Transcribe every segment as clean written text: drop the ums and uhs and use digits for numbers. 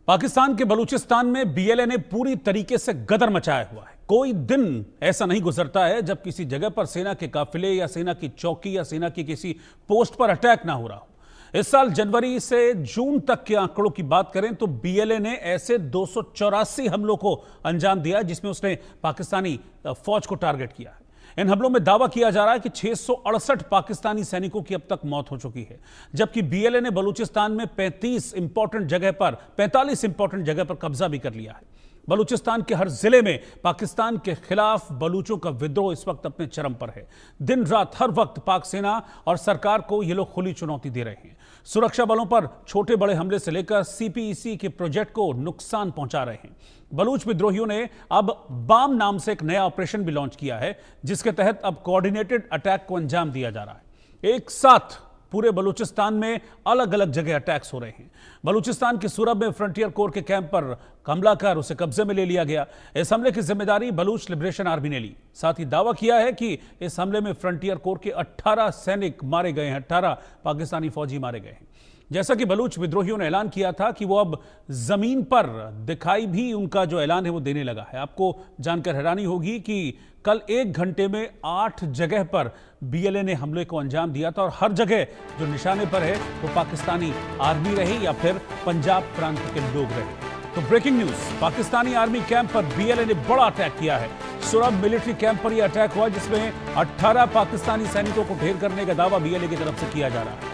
पाकिस्तान के बलूचिस्तान में बीएलए ने पूरी तरीके से गदर मचाया हुआ है। कोई दिन ऐसा नहीं गुजरता है जब किसी जगह पर सेना के काफिले या सेना की चौकी या सेना की किसी पोस्ट पर अटैक ना हो रहा हो। इस साल जनवरी से जून तक के आंकड़ों की बात करें तो बीएलए ने ऐसे 284 हमलों को अंजाम दिया जिसमें उसने पाकिस्तानी फौज को टारगेट किया है। इन हमलों में दावा किया जा रहा है कि 668 पाकिस्तानी सैनिकों की अब तक मौत हो चुकी है, जबकि बीएलए ने बलूचिस्तान में 45 इंपॉर्टेंट जगह पर कब्जा भी कर लिया है। बलूचिस्तान के हर जिले में पाकिस्तान के खिलाफ बलूचों का विद्रोह इस वक्त अपने चरम पर है। दिन रात हर वक्त पाक सेना और सरकार को ये लोग खुली चुनौती दे रहे हैं। सुरक्षा बलों पर छोटे बड़े हमले से लेकर सीपीईसी के प्रोजेक्ट को नुकसान पहुंचा रहे हैं। बलूच विद्रोहियों ने अब बाम नाम से एक नया ऑपरेशन भी लॉन्च किया है, जिसके तहत अब कोऑर्डिनेटेड अटैक को अंजाम दिया जा रहा है। एक साथ पूरे बलूचिस्तान में अलग अलग जगह अटैक्स हो रहे हैं। बलूचिस्तान के सूरब में फ्रंटियर कोर के कैंप पर हमला कर उसे कब्जे में ले लिया गया। इस हमले की जिम्मेदारी बलूच लिबरेशन आर्मी ने ली। साथ ही दावा किया है कि इस हमले में फ्रंटियर कोर के 18 सैनिक मारे गए हैं, 18 पाकिस्तानी फौजी मारे गए हैं। जैसा कि बलूच विद्रोहियों ने ऐलान किया था कि वो अब जमीन पर दिखाई भी उनका जो ऐलान है वो देने लगा है। आपको जानकर हैरानी होगी कि कल 1 घंटे में 8 जगह पर बीएलए ने हमले को अंजाम दिया था और हर जगह जो निशाने पर है वो पाकिस्तानी आर्मी रही या फिर पंजाब प्रांत के लोग रहे। तो breaking news, Pakistani army camp पर बीएलए ने बड़ा अटैक किया है। सुरब मिलिट्री कैंप पर यह अटैक हुआ जिसमें 18 पाकिस्तानी सैनिकों को ढेर करने का दावा बीएलए की तरफ से किया जा रहा है।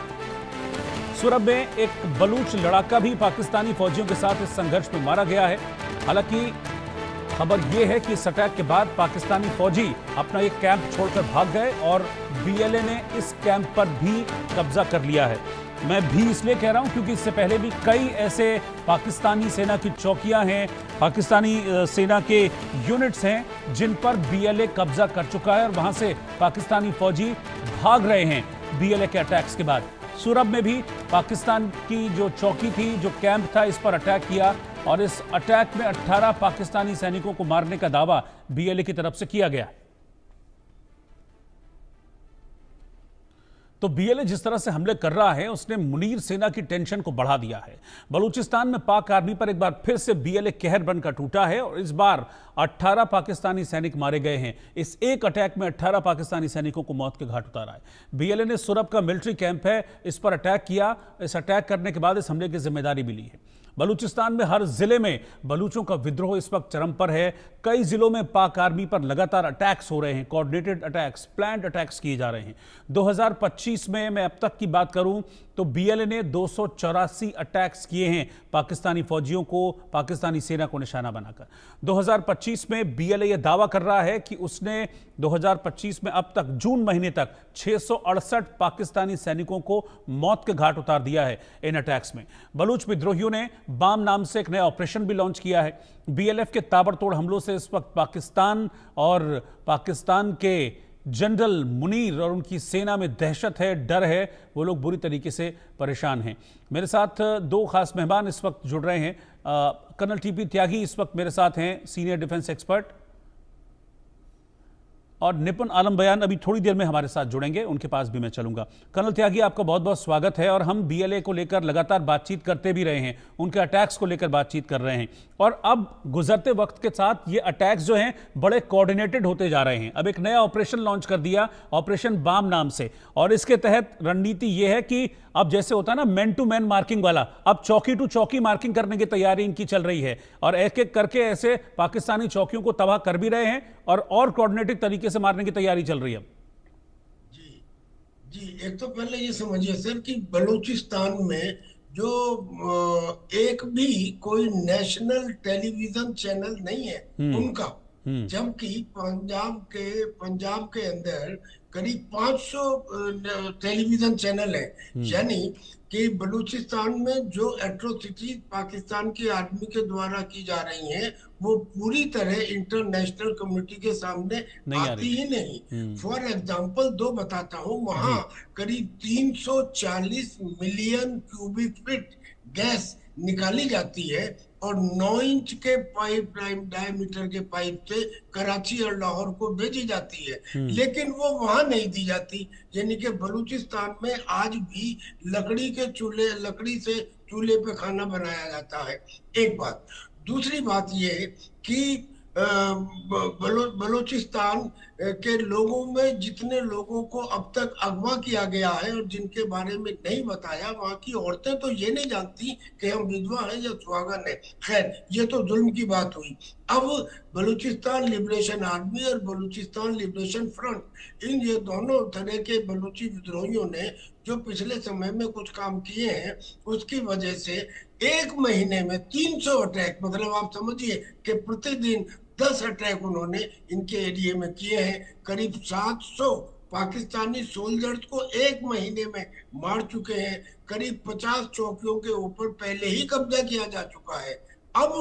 सुरब में एक बलूच लड़ाका भी पाकिस्तानी फौजियों के साथ इस संघर्ष में मारा गया है। हालांकि खबर यह है कि इस अटैक के बाद पाकिस्तानी फौजी अपना एक कैंप छोड़कर भाग गए और बीएलए ने इस कैंप पर भी कब्जा कर लिया है। मैं भी इसलिए कह रहा हूं क्योंकि इससे पहले भी कई ऐसे पाकिस्तानी सेना की चौकियां हैं, पाकिस्तानी सेना के यूनिट्स हैं जिन पर बीएलए कब्जा कर चुका है और वहां से पाकिस्तानी फौजी भाग रहे हैं बीएलए के अटैक्स के बाद। सूरब में भी पाकिस्तान की जो चौकी थी, जो कैंप था, इस पर अटैक किया और इस अटैक में 18 पाकिस्तानी सैनिकों को मारने का दावा बीएलए की तरफ से किया गया। तो बीएलए जिस तरह से हमले कर रहा है उसने मुनीर सेना की टेंशन को बढ़ा दिया है। बलूचिस्तान में पाक आर्मी पर एक बार फिर से बीएलए कहर बनकर टूटा है और इस बार 18 पाकिस्तानी सैनिक मारे गए हैं। इस एक अटैक में 18 पाकिस्तानी सैनिकों को मौत के घाट उतारा है। बीएलए ने सुरब का मिलिट्री कैंप है, इस पर अटैक किया। इस अटैक करने के बाद इस हमले की जिम्मेदारी भी ली है। बलूचिस्तान में हर जिले में बलूचों का विद्रोह इस वक्त चरम पर है। कई जिलों में पाक आर्मी पर लगातार अटैक्स हो रहे हैं, कोऑर्डिनेटेड अटैक्स, प्लान्ड अटैक्स किए जा रहे हैं। 2025 में मैं अब तक की बात करूं तो बीएलए ने 284 अटैक्स किए हैं पाकिस्तानी फौजियों को, पाकिस्तानी सेना को निशाना बनाकर। 2025 में बीएलए यह दावा कर रहा है कि उसने 2025 में अब तक जून महीने तक 668 पाकिस्तानी सैनिकों को मौत के घाट उतार दिया है इन अटैक्स में। बलूच विद्रोहियों ने बाम नाम से एक नया ऑपरेशन भी लॉन्च किया है। बीएलएफ के ताबड़तोड़ हमलों से इस वक्त पाकिस्तान और पाकिस्तान के जनरल मुनीर और उनकी सेना में दहशत है, डर है। वो लोग बुरी तरीके से परेशान हैं। मेरे साथ 2 खास मेहमान इस वक्त जुड़ रहे हैं। कर्नल टीपी त्यागी इस वक्त मेरे साथ हैं, सीनियर डिफेंस एक्सपर्ट, और निपुण आलम बयान अभी थोड़ी देर में हमारे साथ जुड़ेंगे, उनके पास भी मैं चलूंगा। कर्नल त्यागी, आपका बहुत बहुत स्वागत है। और हम बीएलए को लेकर लगातार बातचीत करते भी रहे हैं, उनके अटैक्स को लेकर बातचीत कर रहे हैं और अब गुजरते वक्त के साथ ये अटैक्स जो हैं बड़े कोऑर्डिनेटेड होते जा रहे हैं। अब एक नया ऑपरेशन लॉन्च कर दिया, ऑपरेशन बाम नाम से, और इसके तहत रणनीति ये है कि अब जैसे होता है ना मैन टू मैन मार्किंग वाला, अब चौकी टू चौकी मार्किंग करने की तैयारी इनकी चल रही है और एक एक करके ऐसे पाकिस्तानी चौकियों को तबाह कर भी रहे हैं और कोऑर्डिनेटेड तरीके से मारने की तैयारी चल रही है। जी, एक तो पहले ये समझिए सर कि बलूचिस्तान में जो एक भी कोई नेशनल टेलीविजन चैनल नहीं है उनका, जबकि पंजाब के अंदर करीब 500 टेलीविजन चैनल है। यानी कि बलूचिस्तान में जो एट्रोसिटी पाकिस्तान की आर्मी के द्वारा की जा रही हैं वो पूरी तरह इंटरनेशनल कम्युनिटी के सामने आती ही नहीं। फॉर एग्जांपल 2 बताता हूँ, वहां करीब 340 मिलियन क्यूबिक फीट गैस निकाली जाती है और 9 इंच के पाइप, डायमीटर के पाइप से कराची और लाहौर को भेजी जाती है, लेकिन वो वहां नहीं दी जाती। यानी कि बलूचिस्तान में आज भी लकड़ी से चूल्हे पे खाना बनाया जाता है। एक बात। दूसरी बात ये है कि बलूचिस्तान के लोगों में जितने लोगों को अब तक अगवा किया गया है और जिनके बारे में नहीं बताया, वहां की औरतें तो ये नहीं जानती कि हम विधवा हैं या सुहागन है। खैर, ये तो जुल्म की बात हुई। अब बलूचिस्तान लिबरेशन आर्मी और बलूचिस्तान लिबरेशन फ्रंट, इन ये दोनों तरह के बलूची विद्रोहियों ने जो पिछले समय में कुछ काम किए हैं, उसकी वजह से एक महीने में 300 अटैक, मतलब आप समझिए कि प्रतिदिन 10 अटैक उन्होंने इनके एरिया में किए हैं। करीब 700 पाकिस्तानी सोल्जर्स को एक महीने में मार चुके हैं। करीब 50 चौकियों के ऊपर पहले ही कब्जा किया जा चुका है। अब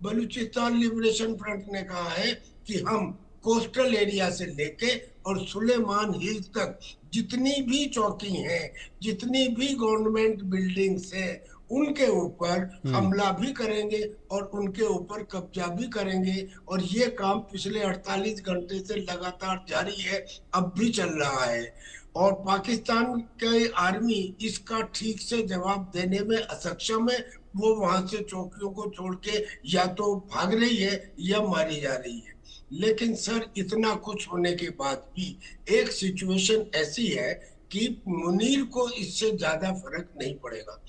बलूचिस्तान लिबरेशन फ्रंट ने कहा है कि हम कोस्टल एरिया से लेके और सुलेमान हिल्स तक जितनी भी चौकी हैं, जितनी भी गवर्नमेंट बिल्डिंग्स हैं, उनके ऊपर हमला भी करेंगे और उनके ऊपर कब्जा भी करेंगे। और ये काम पिछले 48 घंटे से लगातार जारी है, अब भी चल रहा है। और पाकिस्तान के आर्मी इसका ठीक से जवाब देने में असक्षम है। वो वहां से चौकियों को छोड़ के या तो भाग रही है या मारी जा रही है। लेकिन सर, इतना कुछ होने के बाद भी एक सिचुएशन ऐसी है कि मुनीर को इससे ज्यादा फर्क नहीं पड़ेगा।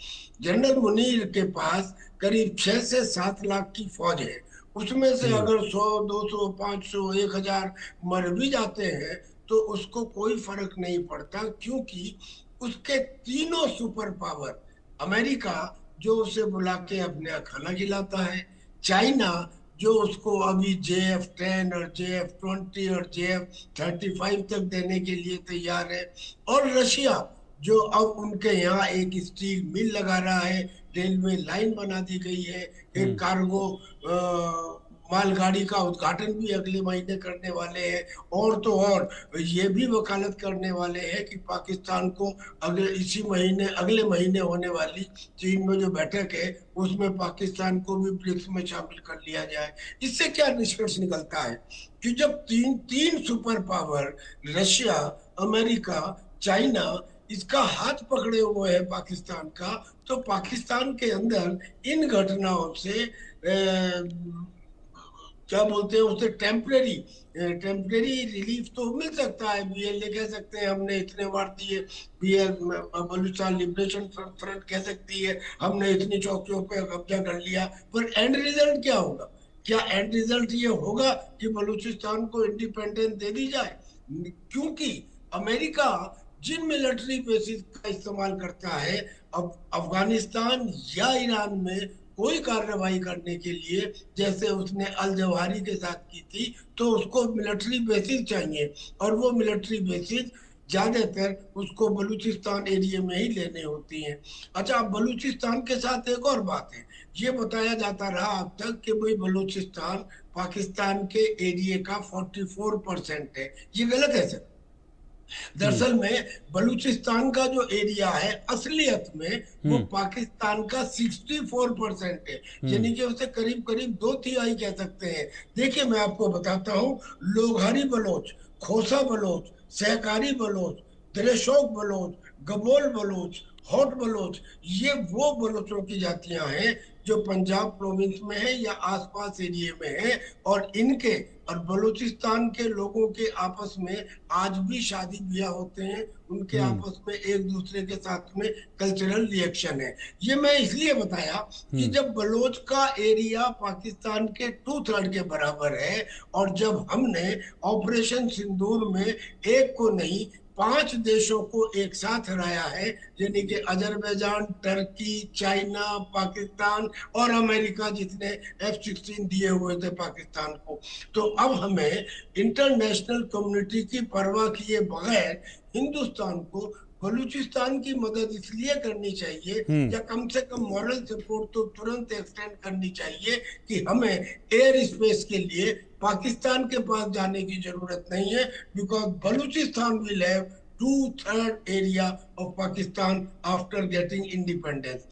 जनरल मुनीर के पास करीब 6 से 7 लाख की फौज है। उसमें से अगर 100, 200, 500, 1000 मर भी जाते हैं तो उसको कोई फर्क नहीं पड़ता, क्योंकि उसके तीनों सुपर पावर, अमेरिका जो उसे बुला के अपने यहाँ खाना खिलाता है, चाइना जो उसको अभी JF-10 और JF-20 और JF-35 तक देने के लिए तैयार है, और रशिया जो अब उनके यहाँ एक स्टील मिल लगा रहा है, रेलवे लाइन बना दी गई है, एक कार्गो मालगाड़ी का उद्घाटन भी अगले महीने करने वाले हैं। और तो और ये भी वकालत करने वाले हैं कि पाकिस्तान को अगले महीने होने वाली चीन में जो बैठक है उसमें पाकिस्तान को भी ब्रिक्स में शामिल कर लिया जाए। इससे क्या निष्कर्ष निकलता है कि जब तीन super power, Russia, America, China, इसका हाथ पकड़े हुए है पाकिस्तान का, तो पाकिस्तान के अंदर इन घटनाओं से क्या बोलते हैं उसे, टेम्परेरी रिलीफ तो मिल सकता है। BLA कह सकते हैं हमने इतने मार दिए, बलूचिस्तान लिबरेशन फ्रंट कह सकती है हमने इतनी चौकियों पे कब्जा कर लिया, पर एंड रिजल्ट क्या होगा? क्या एंड रिजल्ट ये होगा कि बलूचिस्तान को इंडिपेंडेंस दे दी जाए? क्योंकि अमेरिका जिन मिलिट्री बेसिस का इस्तेमाल करता है, अब अफगानिस्तान या ईरान में कोई कार्रवाई करने के लिए, जैसे उसने अल जवाहिरी के साथ की थी, तो उसको मिलिट्री बेसिस चाहिए, और वो मिलिट्री बेसिस ज्यादातर उसको बलूचिस्तान एरिया में ही लेने होती हैं। अच्छा, बलूचिस्तान के साथ एक और बात है, ये बताया जाता रहा अब तक कि भाई बलूचिस्तान पाकिस्तान के एरिया का 44% है। ये गलत है सर। दरअसल में बलूचिस्तान का जो एरिया है असलियत में वो पाकिस्तान का 64% है, यानी कि उसे करीब करीब 2/3 कह सकते हैं। देखिए, मैं आपको बताता हूँ, लोघारी बलोच, खोसा बलोच, सहकारी बलोच, द्रेशोक बलोच, गबोल बलोच, हॉट बलोच, ये वो बलोचों की जातियां हैं जो पंजाब प्रोविंस में है या आसपास एरिया में है। और इनके और बलूचिस्तान के लोगों के आपस में आज भी शादी ब्याह होते हैं, उनके आपस में एक दूसरे के साथ में कल्चरल रिएक्शन है। ये मैं इसलिए बताया कि जब बलोच का एरिया पाकिस्तान के 2/3 के बराबर है, और जब हमने ऑपरेशन सिंदूर में एक को नहीं 5 देशों को एक साथ हराया है, यानी कि अजरबैजान, टर्की, चाइना, पाकिस्तान और अमेरिका, जितने F-16 दिए हुए थे पाकिस्तान को, तो अब हमें इंटरनेशनल कम्युनिटी की परवाह किए बगैर हिंदुस्तान को बलूचिस्तान की मदद इसलिए करनी चाहिए, या कम से कम मॉरल सपोर्ट तो तुरंत एक्सटेंड करनी चाहिए कि हमें एयर स्पेस के लिए पाकिस्तान के पास जाने की जरूरत नहीं है, because Balochistan will have 2/3 area of Pakistan after getting independence.